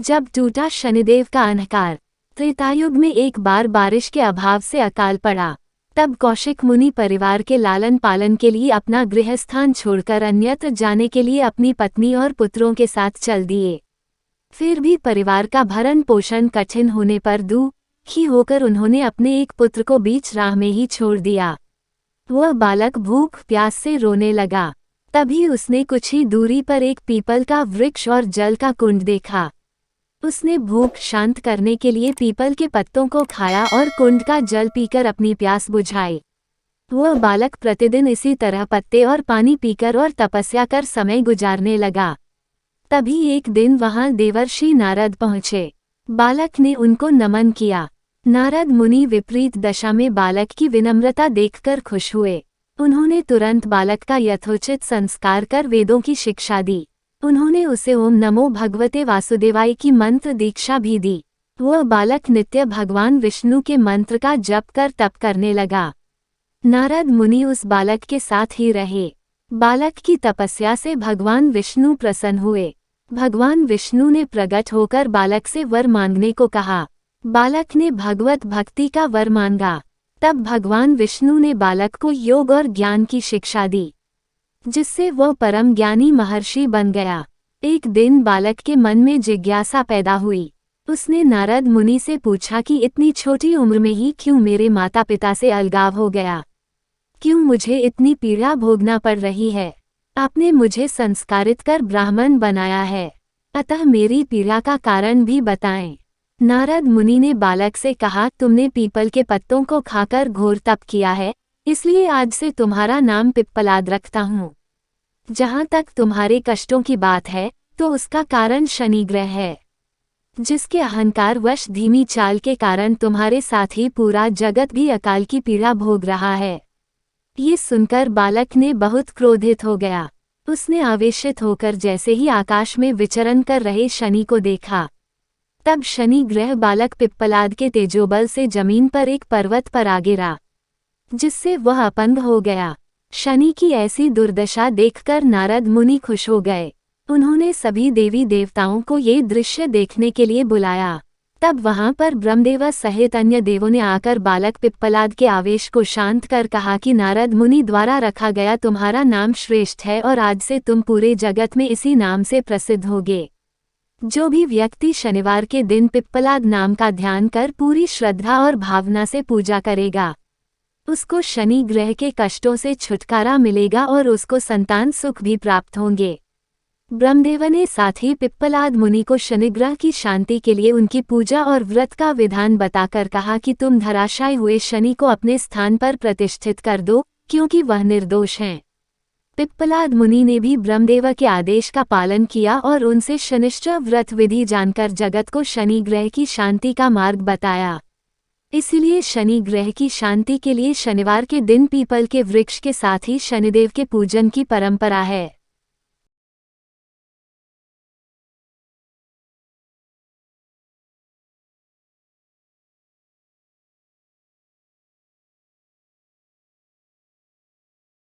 जब टूटा शनिदेव का अहंकार। त्रेतायुग में एक बार बारिश के अभाव से अकाल पड़ा। तब कौशिक मुनि परिवार के लालन पालन के लिए अपना गृहस्थान छोड़कर अन्यत्र जाने के लिए अपनी पत्नी और पुत्रों के साथ चल दिए। फिर भी परिवार का भरण पोषण कठिन होने पर दुखी होकर उन्होंने अपने एक पुत्र को बीच राह में ही छोड़ दिया। वह बालक भूख प्यास से रोने लगा। तभी उसने कुछ ही दूरी पर एक पीपल का वृक्ष और जल का कुंड देखा। उसने भूख शांत करने के लिए पीपल के पत्तों को खाया और कुंड का जल पीकर अपनी प्यास बुझाई। वह बालक प्रतिदिन इसी तरह पत्ते और पानी पीकर और तपस्या कर समय गुजारने लगा। तभी एक दिन वहां देवर्षि नारद पहुंचे। बालक ने उनको नमन किया। नारद मुनि विपरीत दशा में बालक की विनम्रता देखकर खुश हुए। उन्होंने तुरंत बालक का यथोचित संस्कार कर वेदों की शिक्षा दी। उन्होंने उसे ओम नमो भगवते वासुदेवाय की मंत्र दीक्षा भी दी। वह बालक नित्य भगवान विष्णु के मंत्र का जप कर तप करने लगा। नारद मुनि उस बालक के साथ ही रहे। बालक की तपस्या से भगवान विष्णु प्रसन्न हुए। भगवान विष्णु ने प्रकट होकर बालक से वर मांगने को कहा। बालक ने भगवत भक्ति का वर मांगा। तब भगवान विष्णु ने बालक को योग और ज्ञान की शिक्षा दी, जिससे वह परम ज्ञानी महर्षि बन गया। एक दिन बालक के मन में जिज्ञासा पैदा हुई। उसने नारद मुनि से पूछा कि इतनी छोटी उम्र में ही क्यों मेरे माता पिता से अलगाव हो गया? क्यों मुझे इतनी पीड़ा भोगना पड़ रही है? आपने मुझे संस्कारित कर ब्राह्मण बनाया है, अतः मेरी पीड़ा का कारण भी बताएं। नारद मुनि ने बालक से कहा, तुमने पीपल के पत्तों को खाकर घोर तप किया है, इसलिए आज से तुम्हारा नाम पिप्पलाद रखता हूँ। जहाँ तक तुम्हारे कष्टों की बात है तो उसका कारण शनि ग्रह है, जिसके अहंकार वश धीमी चाल के कारण तुम्हारे साथ ही पूरा जगत भी अकाल की पीड़ा भोग रहा है। ये सुनकर बालक ने बहुत क्रोधित हो गया। उसने आवेशित होकर जैसे ही आकाश में विचरण कर रहे शनि को देखा। तब शनि ग्रह बालक पिप्पलाद के तेजोबल से जमीन पर एक पर्वत पर आ गिरा, जिससे वह अपंग हो गया। शनि की ऐसी दुर्दशा देखकर नारद मुनि खुश हो गए। उन्होंने सभी देवी देवताओं को ये दृश्य देखने के लिए बुलाया। तब वहां पर ब्रह्मदेव सहित अन्य देवों ने आकर बालक पिप्पलाद के आवेश को शांत कर कहा कि नारद मुनि द्वारा रखा गया तुम्हारा नाम श्रेष्ठ है और आज से तुम पूरे जगत में इसी नाम से प्रसिद्ध होगे। जो भी व्यक्ति शनिवार के दिन पिप्पलाद नाम का ध्यान कर पूरी श्रद्धा और भावना से पूजा करेगा, उसको शनि ग्रह के कष्टों से छुटकारा मिलेगा और उसको संतान सुख भी प्राप्त होंगे। ब्रह्मदेव ने साथ ही पिप्पलाद मुनि को शनिग्रह की शांति के लिए उनकी पूजा और व्रत का विधान बताकर कहा कि तुम धराशायी हुए शनि को अपने स्थान पर प्रतिष्ठित कर दो, क्योंकि वह निर्दोष हैं। पिप्पलाद मुनि ने भी ब्रह्मदेव के आदेश का पालन किया और उनसे शनिश्चर व्रत विधि जानकर जगत को शनि ग्रह की शांति का मार्ग बताया। इसलिए शनि ग्रह की शांति के लिए शनिवार के दिन पीपल के वृक्ष के साथ ही शनिदेव के पूजन की परंपरा है।